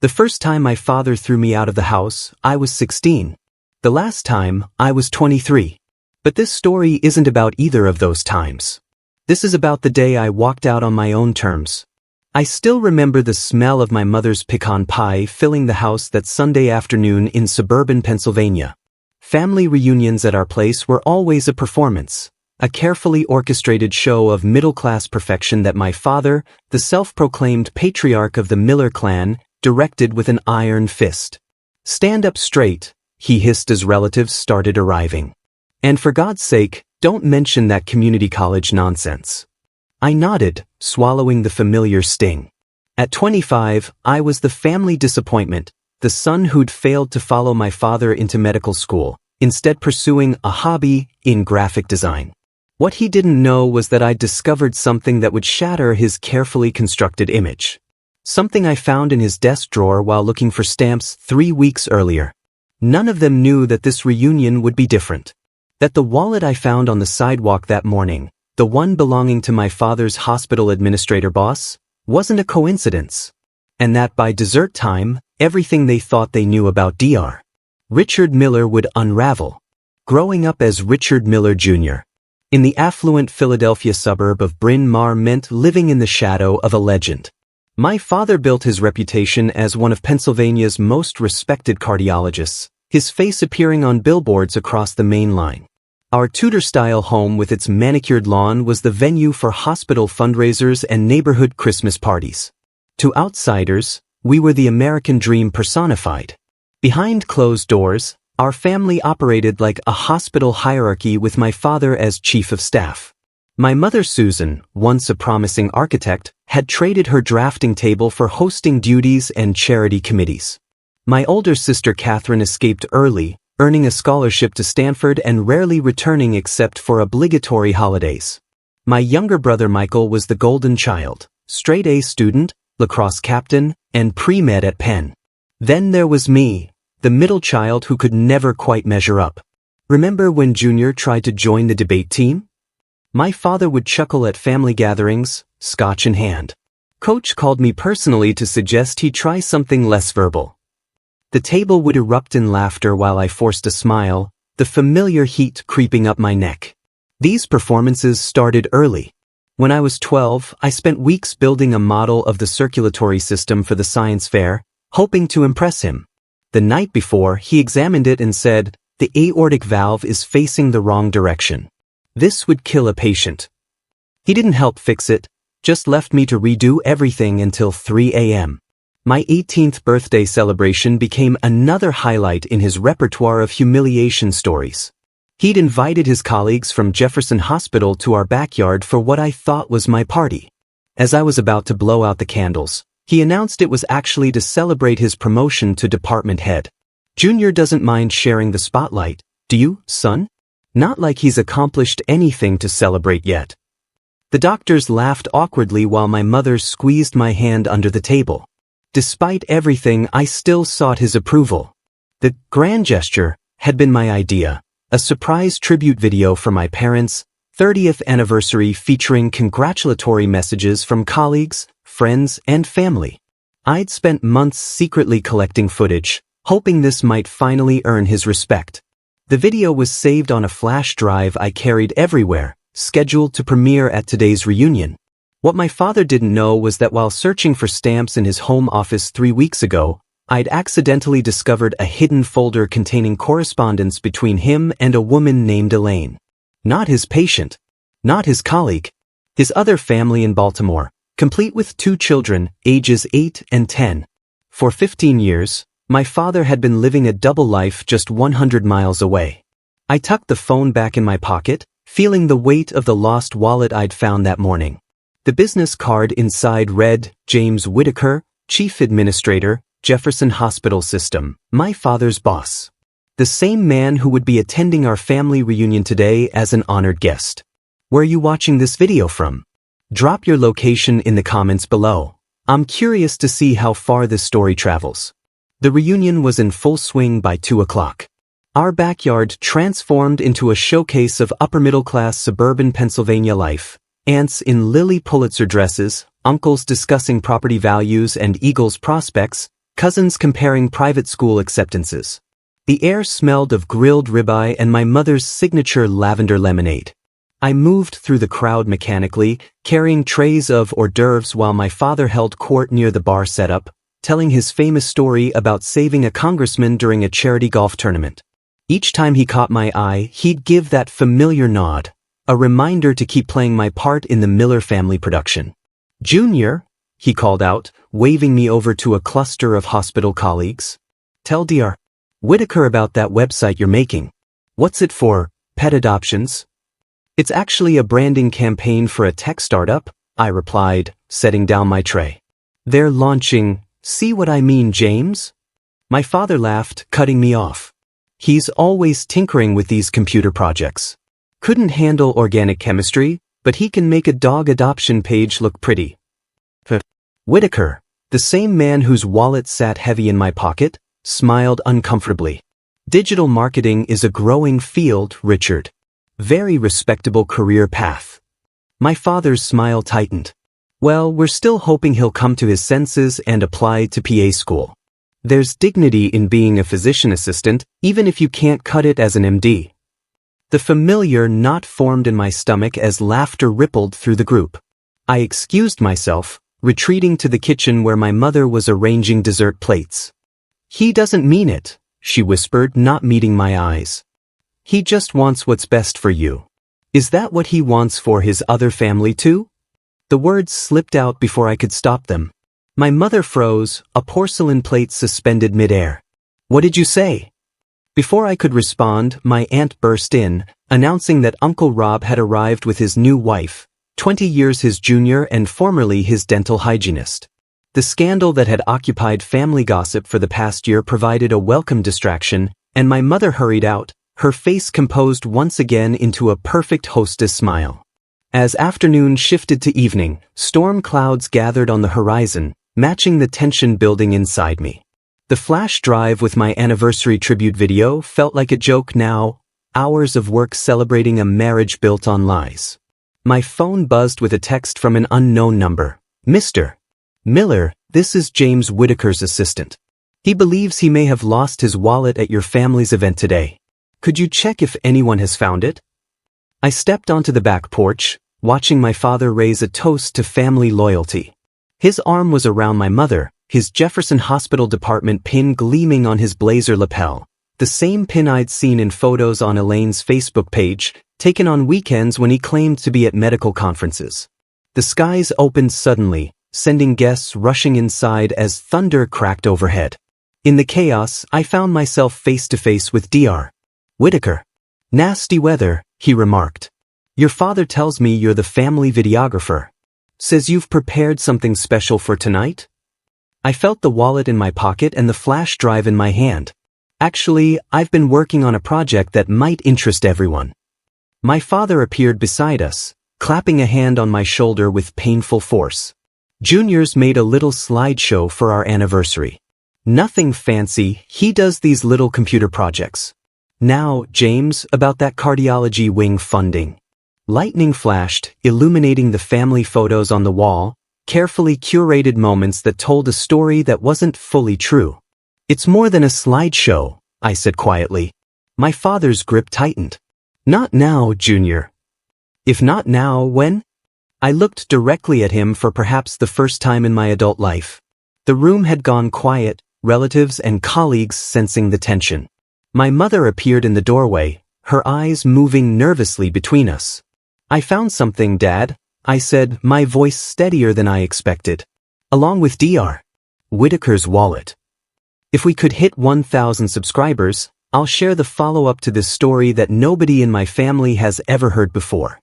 The first time my father threw me out of the house, I was 16. The last time, I was 23. But this story isn't about either of those times. This is about the day I walked out on my own terms. I still remember the smell of my mother's pecan pie filling the house that Sunday afternoon in suburban Pennsylvania. Family reunions at our place were always a performance, a carefully orchestrated show of middle-class perfection that my father, the self-proclaimed patriarch of the Miller clan, directed with an iron fist. "Stand up straight," he hissed as relatives started arriving. "And for God's sake, don't mention that community college nonsense." I nodded, swallowing the familiar sting. At 25, I was the family disappointment, the son who'd failed to follow my father into medical school, instead pursuing a hobby in graphic design. What he didn't know was that I'd discovered something that would shatter his carefully constructed image. Something I found in his desk drawer while looking for stamps 3 weeks earlier. None of them knew that this reunion would be different. That the wallet I found on the sidewalk that morning, the one belonging to my father's hospital administrator boss, wasn't a coincidence. And that by dessert time, everything they thought they knew about Dr. Richard Miller would unravel. Growing up as Richard Miller Jr. in the affluent Philadelphia suburb of Bryn Mawr meant living in the shadow of a legend. My father built his reputation as one of Pennsylvania's most respected cardiologists, his face appearing on billboards across the main line. Our Tudor-style home with its manicured lawn was the venue for hospital fundraisers and neighborhood Christmas parties. To outsiders, we were the American dream personified. Behind closed doors, our family operated like a hospital hierarchy with my father as chief of staff. My mother Susan, once a promising architect, had traded her drafting table for hosting duties and charity committees. My older sister Catherine escaped early, earning a scholarship to Stanford and rarely returning except for obligatory holidays. My younger brother Michael was the golden child, straight-A student, lacrosse captain, and pre-med at Penn. Then there was me, the middle child who could never quite measure up. Remember when Junior tried to join the debate team? My father would chuckle at family gatherings, scotch in hand. Coach called me personally to suggest he try something less verbal. The table would erupt in laughter while I forced a smile, the familiar heat creeping up my neck. These performances started early. When I was 12, I spent weeks building a model of the circulatory system for the science fair, hoping to impress him. The night before, he examined it and said, "The aortic valve is facing the wrong direction. This would kill a patient." He didn't help fix it, just left me to redo everything until 3 a.m. My 18th birthday celebration became another highlight in his repertoire of humiliation stories. He'd invited his colleagues from Jefferson Hospital to our backyard for what I thought was my party. As I was about to blow out the candles, he announced it was actually to celebrate his promotion to department head. "Junior doesn't mind sharing the spotlight, do you, son? Not like he's accomplished anything to celebrate yet." The doctors laughed awkwardly while my mother squeezed my hand under the table. Despite everything, I still sought his approval. The grand gesture had been my idea, a surprise tribute video for my parents' 30th anniversary featuring congratulatory messages from colleagues, friends, and family. I'd spent months secretly collecting footage, hoping this might finally earn his respect. The video was saved on a flash drive I carried everywhere, scheduled to premiere at today's reunion. What my father didn't know was that while searching for stamps in his home office 3 weeks ago, I'd accidentally discovered a hidden folder containing correspondence between him and a woman named Elaine. Not his patient, not his colleague, his other family in Baltimore, complete with 2 children, ages 8 and 10. For 15 years, my father had been living a double life just 100 miles away. I tucked the phone back in my pocket, feeling the weight of the lost wallet I'd found that morning. The business card inside read, "James Whitaker, Chief Administrator, Jefferson Hospital System, my father's boss." The same man who would be attending our family reunion today as an honored guest. Where are you watching this video from? Drop your location in the comments below. I'm curious to see how far this story travels. The reunion was in full swing by 2 o'clock. Our backyard transformed into a showcase of upper-middle-class suburban Pennsylvania life. Aunts in Lilly Pulitzer dresses, uncles discussing property values and Eagles prospects, cousins comparing private school acceptances. The air smelled of grilled ribeye and my mother's signature lavender lemonade. I moved through the crowd mechanically, carrying trays of hors d'oeuvres while my father held court near the bar setup, telling his famous story about saving a congressman during a charity golf tournament. Each time he caught my eye, he'd give that familiar nod, a reminder to keep playing my part in the Miller family production. "Junior," he called out, waving me over to a cluster of hospital colleagues. "Tell Dr. Whitaker about that website you're making. What's it for, pet adoptions?" "It's actually a branding campaign for a tech startup," I replied, setting down my tray. "They're launching, see what I mean, James?" My father laughed, cutting me off. He's always tinkering with these computer projects. Couldn't handle organic chemistry, but he can make a dog adoption page look pretty. Whitaker, the same man whose wallet sat heavy in my pocket, smiled uncomfortably. "Digital marketing is a growing field, Richard. Very respectable career path." My father's smile tightened. "Well, we're still hoping he'll come to his senses and apply to PA school. There's dignity in being a physician assistant, even if you can't cut it as an MD. The familiar knot formed in my stomach as laughter rippled through the group. I excused myself, retreating to the kitchen where my mother was arranging dessert plates. "He doesn't mean it," she whispered, not meeting my eyes. "He just wants what's best for you. Is that what he wants for his other family too?" The words slipped out before I could stop them. My mother froze, a porcelain plate suspended midair. "What did you say?" Before I could respond, my aunt burst in, announcing that Uncle Rob had arrived with his new wife, 20 years his junior and formerly his dental hygienist. The scandal that had occupied family gossip for the past year provided a welcome distraction, and my mother hurried out, her face composed once again into a perfect hostess smile. As afternoon shifted to evening, storm clouds gathered on the horizon, matching the tension building inside me. The flash drive with my anniversary tribute video felt like a joke now, hours of work celebrating a marriage built on lies. My phone buzzed with a text from an unknown number. "Mr. Miller, this is James Whitaker's assistant. He believes he may have lost his wallet at your family's event today. Could you check if anyone has found it?" I stepped onto the back porch, watching my father raise a toast to family loyalty. His arm was around my mother, his Jefferson Hospital Department pin gleaming on his blazer lapel, the same pin I'd seen in photos on Elaine's Facebook page, taken on weekends when he claimed to be at medical conferences. The skies opened suddenly, sending guests rushing inside as thunder cracked overhead. In the chaos, I found myself face to face with Dr. Whitaker. "Nasty weather," he remarked. "Your father tells me you're the family videographer. Says you've prepared something special for tonight?" I felt the wallet in my pocket and the flash drive in my hand. "Actually, I've been working on a project that might interest everyone." My father appeared beside us, clapping a hand on my shoulder with painful force. "Junior's made a little slideshow for our anniversary. Nothing fancy, he does these little computer projects. Now, James, about that cardiology wing funding." Lightning flashed, illuminating the family photos on the wall, carefully curated moments that told a story that wasn't fully true. "It's more than a slideshow," I said quietly. My father's grip tightened. "Not now, Junior." "If not now, when?" I looked directly at him for perhaps the first time in my adult life. The room had gone quiet, relatives and colleagues sensing the tension. My mother appeared in the doorway, her eyes moving nervously between us. "I found something, Dad," I said, my voice steadier than I expected. "Along with Dr. Whitaker's wallet. If we could hit 1,000 subscribers, I'll share the follow-up to this story that nobody in my family has ever heard before.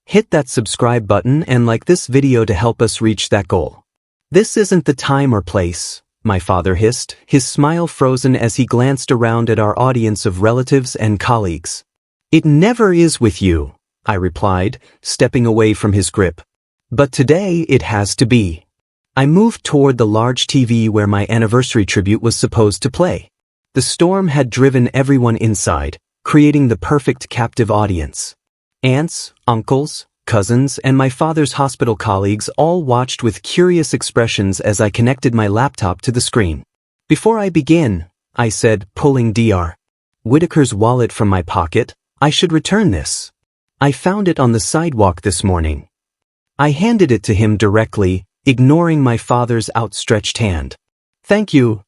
Hit that subscribe button and like this video to help us reach that goal." "This isn't the time or place," my father hissed, his smile frozen as he glanced around at our audience of relatives and colleagues. "It never is with you," I replied, stepping away from his grip. "But today it has to be." I moved toward the large TV where my anniversary tribute was supposed to play. The storm had driven everyone inside, creating the perfect captive audience. Aunts, uncles, cousins, and my father's hospital colleagues all watched with curious expressions as I connected my laptop to the screen. Before I begin, I said, pulling Dr. Whitaker's wallet from my pocket, I should return this. I found it on the sidewalk this morning. I handed it to him directly, ignoring my father's outstretched hand. Thank you,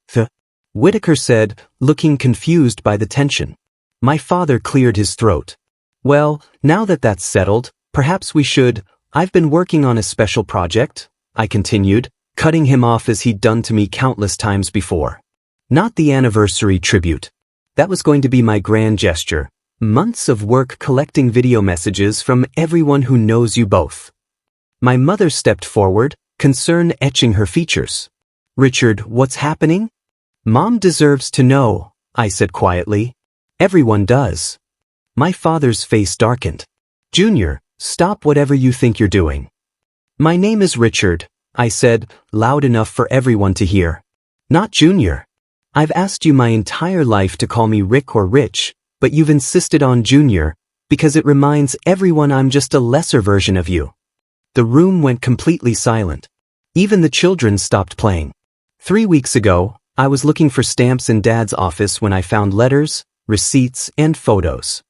Whitaker said, looking confused by the tension. My father cleared his throat. Well, now that that's settled, perhaps we should. I've been working on a special project, I continued, cutting him off as he'd done to me countless times before. Not the anniversary tribute. That was going to be my grand gesture. Months of work collecting video messages from everyone who knows you both. My mother stepped forward, concern etching her features. Richard, what's happening? Mom deserves to know, I said quietly. Everyone does. My father's face darkened. Junior, stop whatever you think you're doing. My name is Richard, I said, loud enough for everyone to hear. Not Junior. I've asked you my entire life to call me Rick or Rich, but you've insisted on Junior, because it reminds everyone I'm just a lesser version of you. The room went completely silent. Even the children stopped playing. 3 weeks ago, I was looking for stamps in Dad's office when I found letters, receipts, and photos.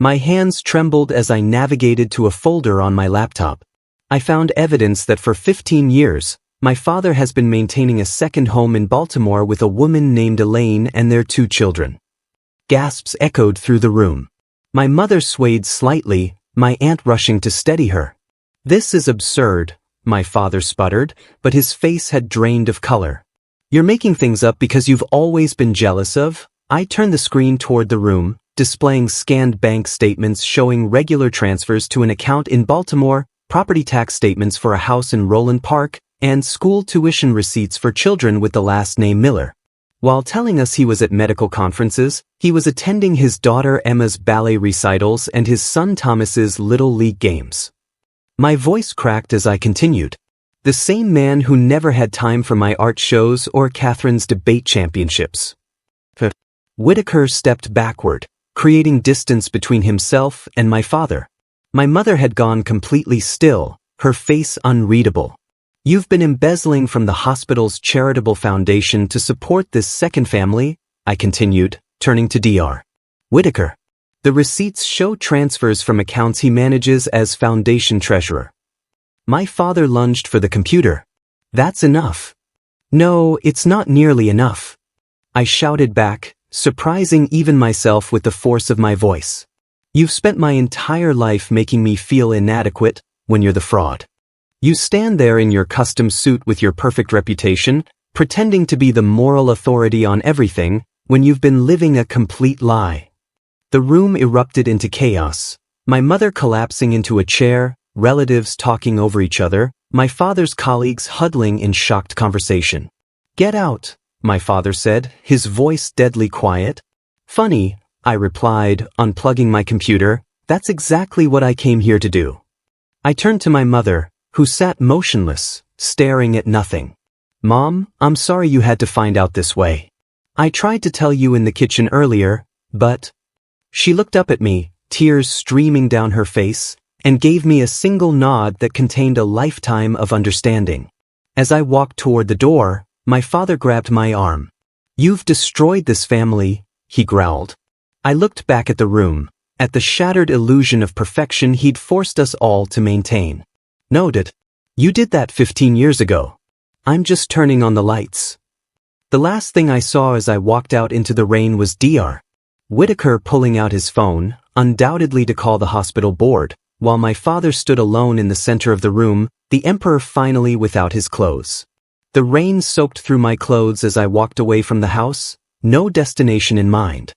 My hands trembled as I navigated to a folder on my laptop. I found evidence that for 15 years, my father has been maintaining a second home in Baltimore with a woman named Elaine and their 2 children. Gasps echoed through the room. My mother swayed slightly, my aunt rushing to steady her. This is absurd, my father sputtered, but his face had drained of color. You're making things up because you've always been jealous of? I turned the screen toward the room, displaying scanned bank statements showing regular transfers to an account in Baltimore, property tax statements for a house in Roland Park, and school tuition receipts for children with the last name Miller. While telling us he was at medical conferences, he was attending his daughter Emma's ballet recitals and his son Thomas's Little League games. My voice cracked as I continued. The same man who never had time for my art shows or Catherine's debate championships. Whitaker stepped backward, creating distance between himself and my father. My mother had gone completely still, her face unreadable. You've been embezzling from the hospital's charitable foundation to support this second family, I continued, turning to Dr. Whitaker. The receipts show transfers from accounts he manages as foundation treasurer. My father lunged for the computer. That's enough. No, it's not nearly enough. I shouted back, surprising even myself with the force of my voice. You've spent my entire life making me feel inadequate when you're the fraud. You stand there in your custom suit with your perfect reputation, pretending to be the moral authority on everything, when you've been living a complete lie. The room erupted into chaos, my mother collapsing into a chair, relatives talking over each other, my father's colleagues huddling in shocked conversation. Get out, my father said, his voice deadly quiet. Funny, I replied, unplugging my computer, that's exactly what I came here to do. I turned to my mother, who sat motionless, staring at nothing. Mom, I'm sorry you had to find out this way. I tried to tell you in the kitchen earlier, but... She looked up at me, tears streaming down her face, and gave me a single nod that contained a lifetime of understanding. As I walked toward the door, my father grabbed my arm. You've destroyed this family, he growled. I looked back at the room, at the shattered illusion of perfection he'd forced us all to maintain. Noted. You did that 15 years ago. I'm just turning on the lights. The last thing I saw as I walked out into the rain was Dr. Whitaker pulling out his phone, undoubtedly to call the hospital board, while my father stood alone in the center of the room, the emperor finally without his clothes. The rain soaked through my clothes as I walked away from the house, no destination in mind.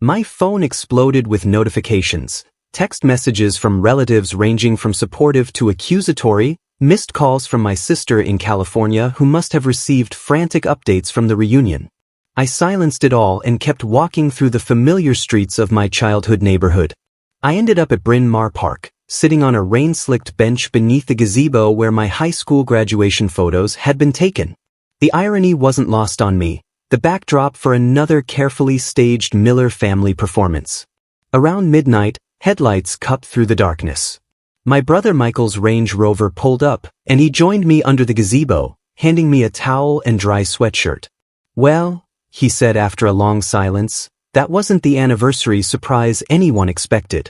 My phone exploded with notifications, text messages from relatives ranging from supportive to accusatory, missed calls from my sister in California who must have received frantic updates from the reunion. I silenced it all and kept walking through the familiar streets of my childhood neighborhood. I ended up at Bryn Mawr Park, sitting on a rain-slicked bench beneath the gazebo where my high school graduation photos had been taken. The irony wasn't lost on me, the backdrop for another carefully staged Miller family performance. Around midnight, headlights cut through the darkness. My brother Michael's Range Rover pulled up, and he joined me under the gazebo, handing me a towel and dry sweatshirt. Well, he said after a long silence. That wasn't the anniversary surprise anyone expected.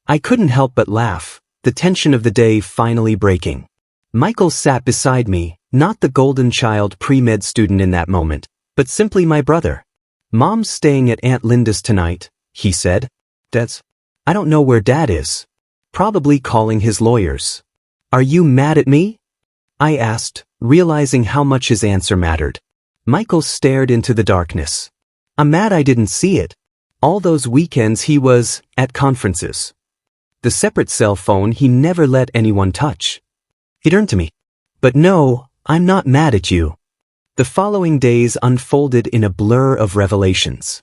I couldn't help but laugh, the tension of the day finally breaking. Michael sat beside me, not the golden child pre-med student in that moment, but simply my brother. Mom's staying at Aunt Linda's tonight, he said. I don't know where Dad is. Probably calling his lawyers. Are you mad at me? I asked, realizing how much his answer mattered. Michael stared into the darkness. I'm mad I didn't see it. All those weekends he was at conferences. The separate cell phone he never let anyone touch. It earned to me. But no, I'm not mad at you. The following days unfolded in a blur of revelations.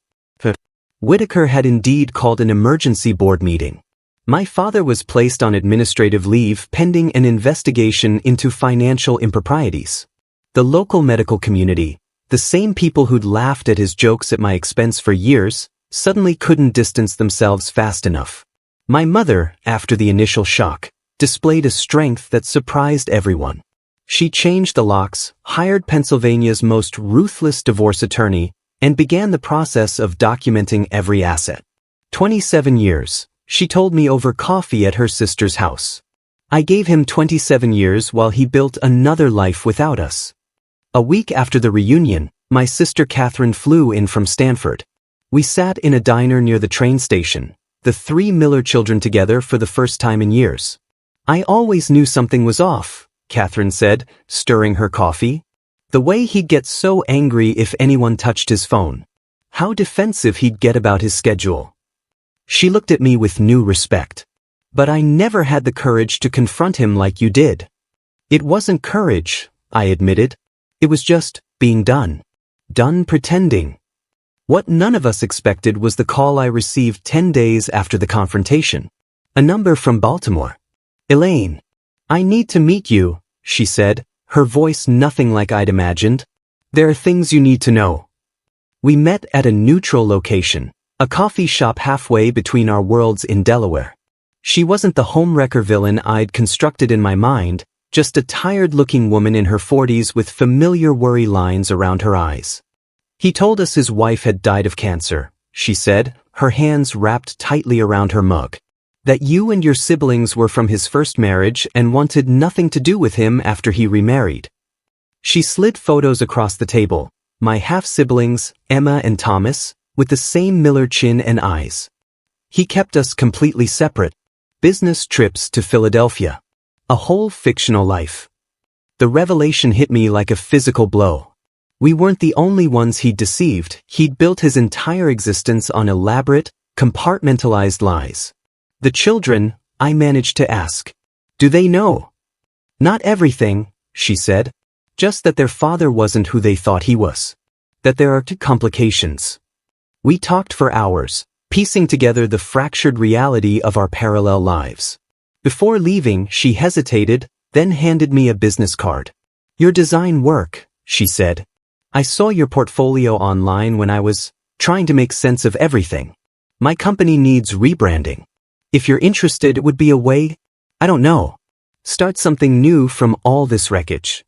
Whitaker had indeed called an emergency board meeting. My father was placed on administrative leave pending an investigation into financial improprieties. The local medical community, the same people who'd laughed at his jokes at my expense for years, suddenly couldn't distance themselves fast enough. My mother, after the initial shock, displayed a strength that surprised everyone. She changed the locks, hired Pennsylvania's most ruthless divorce attorney, and began the process of documenting every asset. 27 years, she told me over coffee at her sister's house. I gave him 27 years while he built another life without us. A week after the reunion, my sister Catherine flew in from Stanford. We sat in a diner near the train station, the three Miller children together for the first time in years. I always knew something was off, Catherine said, stirring her coffee. The way he'd get so angry if anyone touched his phone. How defensive he'd get about his schedule. She looked at me with new respect. But I never had the courage to confront him like you did. It wasn't courage, I admitted. It was just being done. Done pretending. What none of us expected was the call I received 10 days after the confrontation. A number from Baltimore. Elaine. I need to meet you, she said, her voice nothing like I'd imagined. There are things you need to know. We met at a neutral location, a coffee shop halfway between our worlds in Delaware. She wasn't the homewrecker villain I'd constructed in my mind, just a tired-looking woman in her 40s with familiar worry lines around her eyes. He told us his wife had died of cancer, she said, her hands wrapped tightly around her mug. That you and your siblings were from his first marriage and wanted nothing to do with him after he remarried. She slid photos across the table, my half-siblings, Emma and Thomas, with the same Miller chin and eyes. He kept us completely separate. Business trips to Philadelphia. A whole fictional life. The revelation hit me like a physical blow. We weren't the only ones he'd deceived. He'd built his entire existence on elaborate, compartmentalized lies. The children, I managed to ask. Do they know? Not everything, she said. Just that their father wasn't who they thought he was. That there are complications. We talked for hours, piecing together the fractured reality of our parallel lives. Before leaving, she hesitated, then handed me a business card. Your design work, she said. I saw your portfolio online when I was trying to make sense of everything. My company needs rebranding. If you're interested, it would be a way, I don't know, start something new from all this wreckage.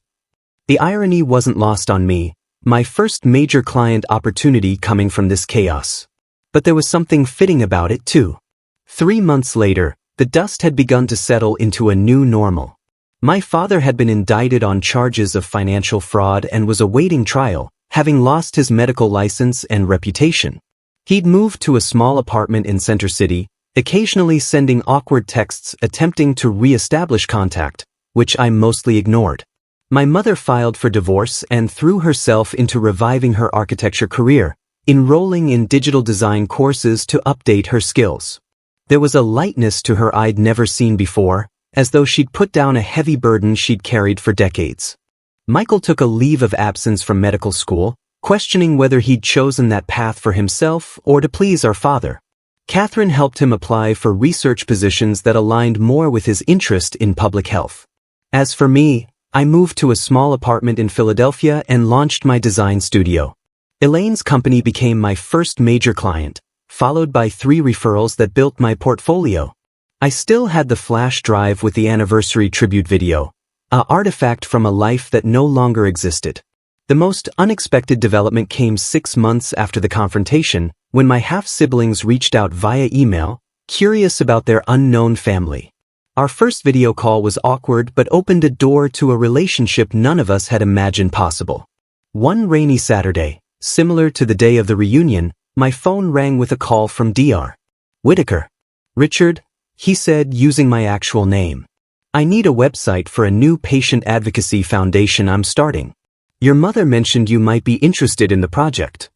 The irony wasn't lost on me, my first major client opportunity coming from this chaos. But there was something fitting about it too. 3 months later, the dust had begun to settle into a new normal. My father had been indicted on charges of financial fraud and was awaiting trial, having lost his medical license and reputation. He'd moved to a small apartment in Center City, occasionally sending awkward texts attempting to re-establish contact, which I mostly ignored. My mother filed for divorce and threw herself into reviving her architecture career, enrolling in digital design courses to update her skills. There was a lightness to her I'd never seen before, as though she'd put down a heavy burden she'd carried for decades. Michael took a leave of absence from medical school, questioning whether he'd chosen that path for himself or to please our father. Catherine helped him apply for research positions that aligned more with his interest in public health. As for me, I moved to a small apartment in Philadelphia and launched my design studio. Elaine's company became my first major client, followed by 3 referrals that built my portfolio. I still had the flash drive with the anniversary tribute video, an artifact from a life that no longer existed. The most unexpected development came 6 months after the confrontation, when my half-siblings reached out via email, curious about their unknown family. Our first video call was awkward but opened a door to a relationship none of us had imagined possible. One rainy Saturday, similar to the day of the reunion, my phone rang with a call from Dr. Whitaker. "Richard," he said, using my actual name. "I need a website for a new patient advocacy foundation I'm starting. Your mother mentioned you might be interested in the project."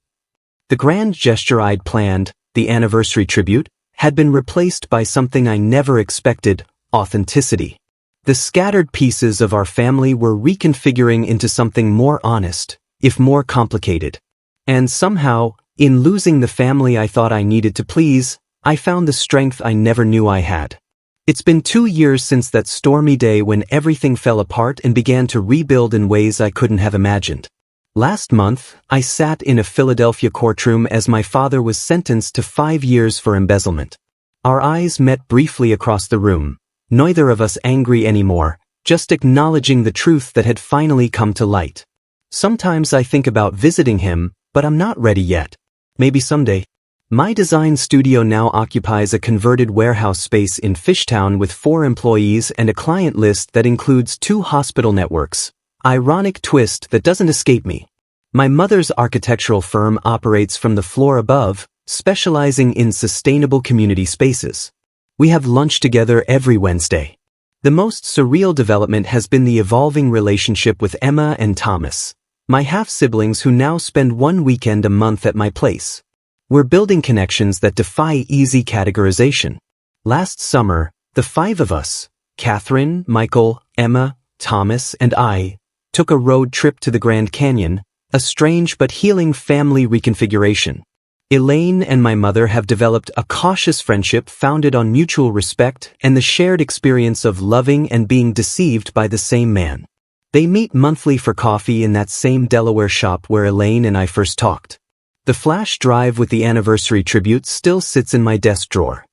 The grand gesture I'd planned, the anniversary tribute, had been replaced by something I never expected: authenticity. The scattered pieces of our family were reconfiguring into something more honest, if more complicated. And somehow, in losing the family I thought I needed to please, I found the strength I never knew I had. It's been 2 years since that stormy day when everything fell apart and began to rebuild in ways I couldn't have imagined. Last month, I sat in a Philadelphia courtroom as my father was sentenced to 5 years for embezzlement. Our eyes met briefly across the room, neither of us angry anymore, just acknowledging the truth that had finally come to light. Sometimes I think about visiting him, but I'm not ready yet. Maybe someday. My design studio now occupies a converted warehouse space in Fishtown with 4 employees and a client list that includes 2 hospital networks. Ironic twist that doesn't escape me. My mother's architectural firm operates from the floor above, specializing in sustainable community spaces. We have lunch together every Wednesday. The most surreal development has been the evolving relationship with Emma and Thomas, my half-siblings who now spend 1 weekend a month at my place. We're building connections that defy easy categorization. Last summer, the 5 of us, Catherine, Michael, Emma, Thomas, and I, took a road trip to the Grand Canyon, a strange but healing family reconfiguration. Elaine and my mother have developed a cautious friendship founded on mutual respect and the shared experience of loving and being deceived by the same man. They meet monthly for coffee in that same Delaware shop where Elaine and I first talked. The flash drive with the anniversary tribute still sits in my desk drawer.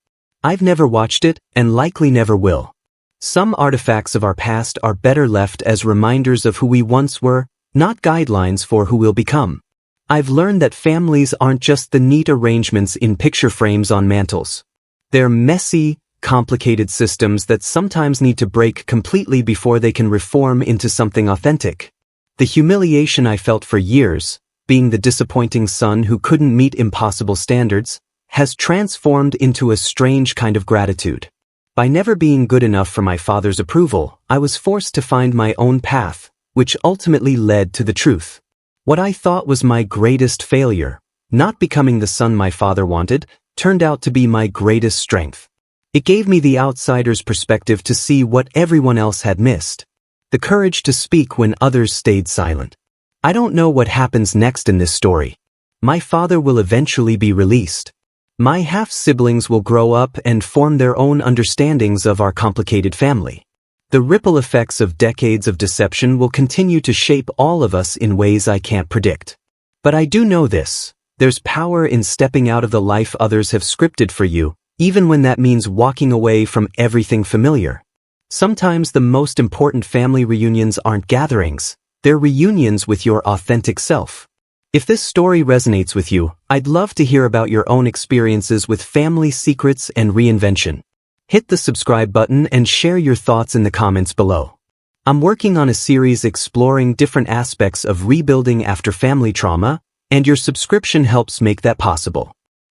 I've never watched it, and likely never will. Some artifacts of our past are better left as reminders of who we once were, not guidelines for who we'll become. I've learned that families aren't just the neat arrangements in picture frames on mantels. They're messy, complicated systems that sometimes need to break completely before they can reform into something authentic. The humiliation I felt for years, being the disappointing son who couldn't meet impossible standards, has transformed into a strange kind of gratitude. By never being good enough for my father's approval, I was forced to find my own path, which ultimately led to the truth. What I thought was my greatest failure, not becoming the son my father wanted, turned out to be my greatest strength. It gave me the outsider's perspective to see what everyone else had missed. The courage to speak when others stayed silent. I don't know what happens next in this story. My father will eventually be released. My half-siblings will grow up and form their own understandings of our complicated family. The ripple effects of decades of deception will continue to shape all of us in ways I can't predict. But I do know this: there's power in stepping out of the life others have scripted for you, even when that means walking away from everything familiar. Sometimes the most important family reunions aren't gatherings, they're reunions with your authentic self. If this story resonates with you, I'd love to hear about your own experiences with family secrets and reinvention. Hit the subscribe button and share your thoughts in the comments below. I'm working on a series exploring different aspects of rebuilding after family trauma, and your subscription helps make that possible.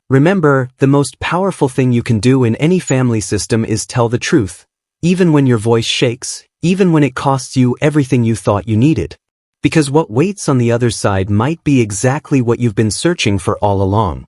Remember, the most powerful thing you can do in any family system is tell the truth, even when your voice shakes, even when it costs you everything you thought you needed. Because what waits on the other side might be exactly what you've been searching for all along.